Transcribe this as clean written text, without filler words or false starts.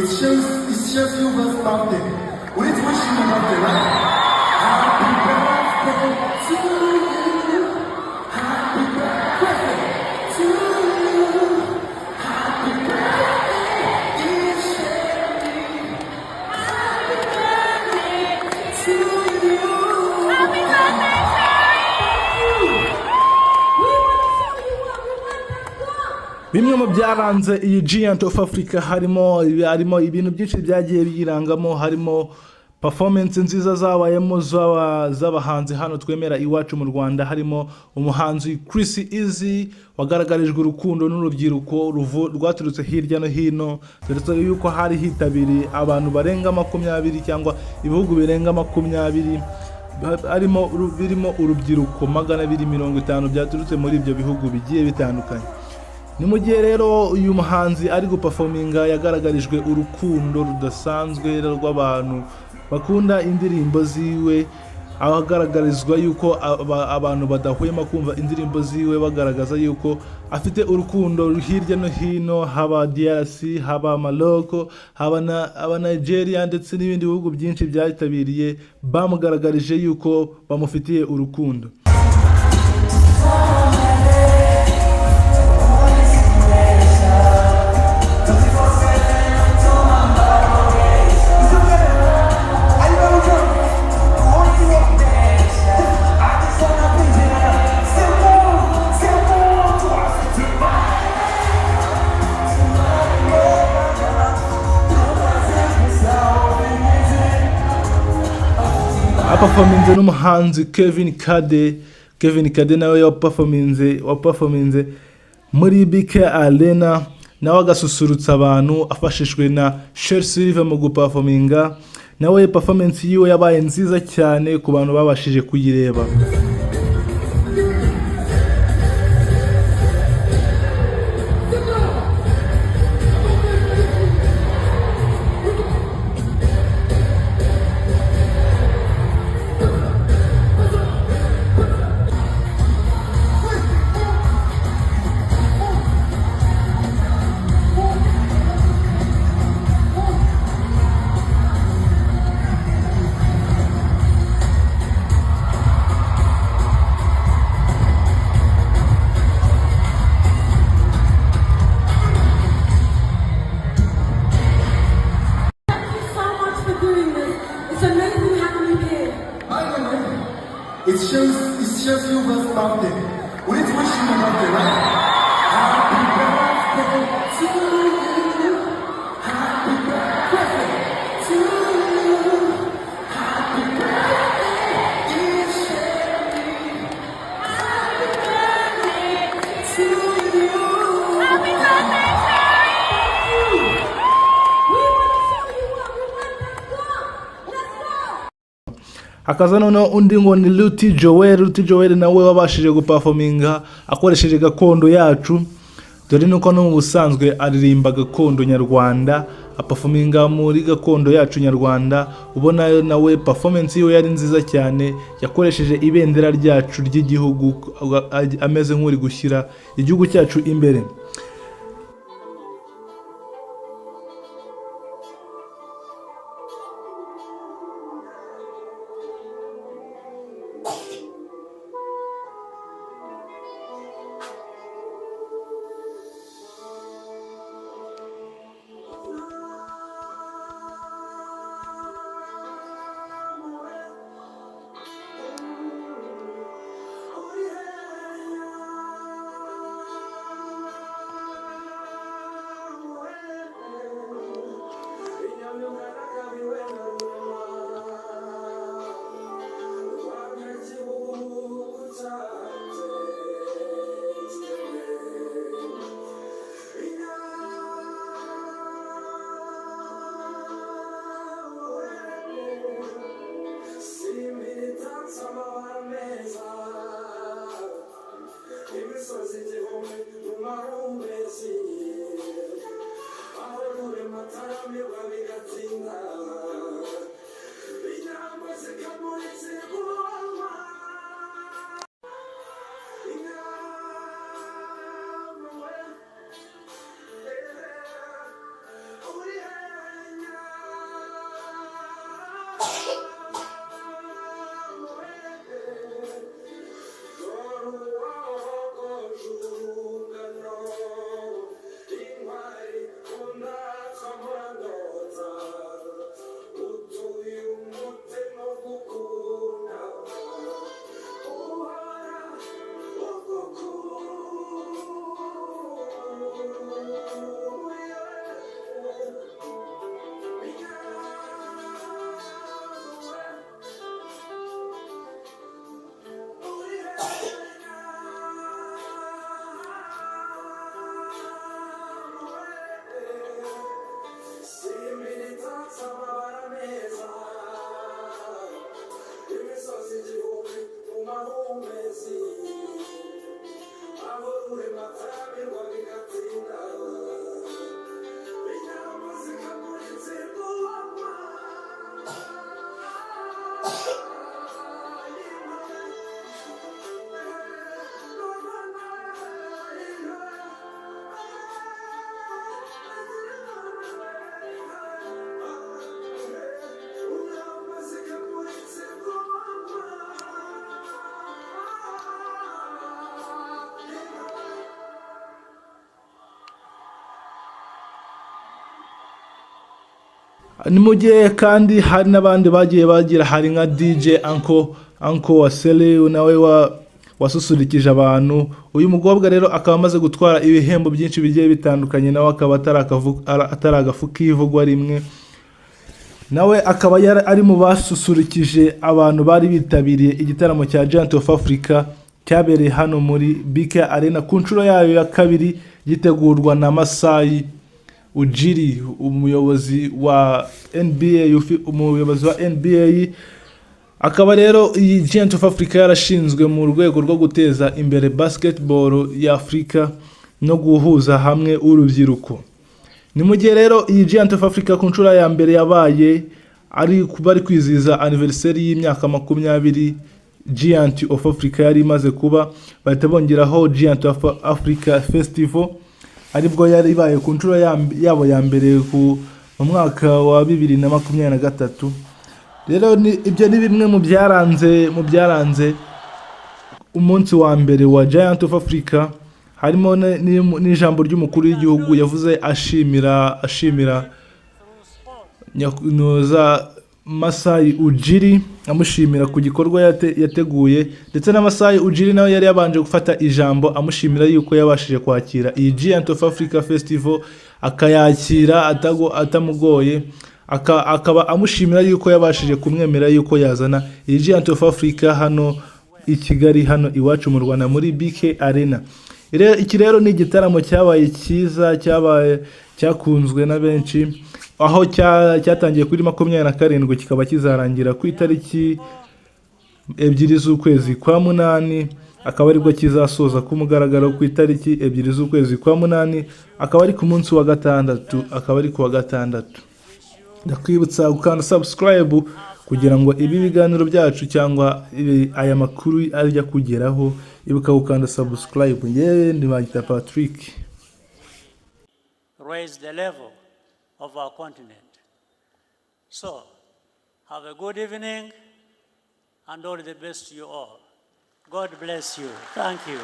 it's just your birthday. We need to wish you a birthday, right? Happy birthday to you. Happy birthday to you. Happy birthday, dear Sherry. Happy birthday to you. Happy birthday, Sherry. We want to show you what we want to do. Bimwe mu byaranze iyi Giant of Africa harimo ibintu byinshi byagiye biyirangamo, harimo performance nziza zabayemo z'abahanzi hano twemera iwacu mu Rwanda, harimo umuhanzi Eazy wagaragarijwe urukundo n'urubyiruko rwaturutse hirya no hino, ndetse yuko hari hitabiriye abantu barenga 20 cyangwa ibihugu birenga 20 birimo urubyiruko 250 byaturutse muri ibyo bihugu bigiye bitandukanye. Ni mu gihe rero uyu muhanzi ari guperforminga yagaragarijwe urukundo rudasanzwe rw'abantu bakunda indirimbo ziwe, agaragarizwa yuko abantu badahwema kumva indirimbo ziwe, bagaragaza yuko afite urukundo hirya no hino, haba DRC, haba Morocco, haba Nigeria ndetse n'ibindi bihugu byinshi byayitabiriye bamugaragarije yuko bamufitiye urukundo. Aperforminze n'umuhanzi Kevin Kade nawe waperforminze muri BK Arena, nawe agasusurutsa abantu afashishwe na Yeretswe mu guperforminga. Nawe performance yiwe yabaye nziza cyane ku bantu babashije kuyireba. It's just your birthday. We need to wish you a birthday, right? Happy birthday to you. Happy birthday to you. Happy birthday, dear Sherry. Happy birthday to you. Happy birthday, Sherry. We want to show you what we want to do. Let's go. Akaza noneho undi ngo ni Ruti Joel nawe wabashije guperforminga akoresheje gakondo yacu, dore nuko no mu busanzwe aririmba gakondo nyarwanda, aperforminga muri gakondo yacu nyarwanda. Ubona nawe performance yiwe yari nziza cyane, yakoresheje ibendera ryacu ry'igihugu ameze nk'uri gushyira igihugu cyacu imbere. ni mu gihe kandi hari n'abandi bagiye bagira, hari nka DJ Uncle Wasele nawe wasusurikije abantu. Uyu mukobwa rero akaba amaze gutwara ibihembo byinshi bigiye bitandukanye, nawe akaba atari agafu k'ivugwa rimwe. Nawe akaba ari mu basusurikije abantu bari bitabiriye igitaramo cya Giant of Africa cyabereye hano muri BK Arena ku nshuro yayo ya kabiri, gitegurwa na Masai Ujiri, umuyobozi wa NBA. Akaba rero iyi Giant of Africa yarashinzwe mu rwego rwo guteza imbere basketball ya Afrika no guhuza hamwe urubyiruko. Ni mu gihe rero iyi Giant of Africa ku nshuro ya mbere yabaye bari kwizihiza anniversary y'imyaka 20 Giant of Africa yari imaze kuba, bahita bongeraho Giant of Africa Festival, aribwo yari ibaye ku nshuro yabo ya mbere mu mwaka wa 2023. Rero ibyo ni bimwe mu byaranze umunsi wa mbere wa Giant of Africa. Harimo n'ijambo ry'umukuru w'igihugu yavuze ashimira nyakunoza Masai Ujiri, amushimira ku gikorwa yateguye, ndetse na Masai Ujiri nawe yari yabanje gufata ijambo amushimira yuko yabashije kwakira iyi Giant of Africa Festival, akayakira atamugoye, akaba amushimira yuko yabashije kumwemera yuko yazana iyi Giant of Africa hano i Kigali, hano iwacu mu Rwanda muri BK Arena. Iki rero ni igitaramo cyabaye cyiza, cyakunzwe na benshi, aho cyatangiye kuri 27 kikaba kizarangira ku itariki 2 z'ukwezi kwa munani, akaba aribwo kizasoza ku mugaragaro ku itariki 2 z'ukwezi kwa munani, akaba ari ku munsi wa gatandatu, akaba ari ku wa gatandatu. Ndakwibutsa gukanda subscribe kugira ngo ibi biganiro byacu cyangwa aya makuru ajya kugeraho, ibuka gukanda subscribe. Ndi Magita Patrick. Raise the level of our continent. So, have a good evening and all the best to you all. God bless you. Thank you.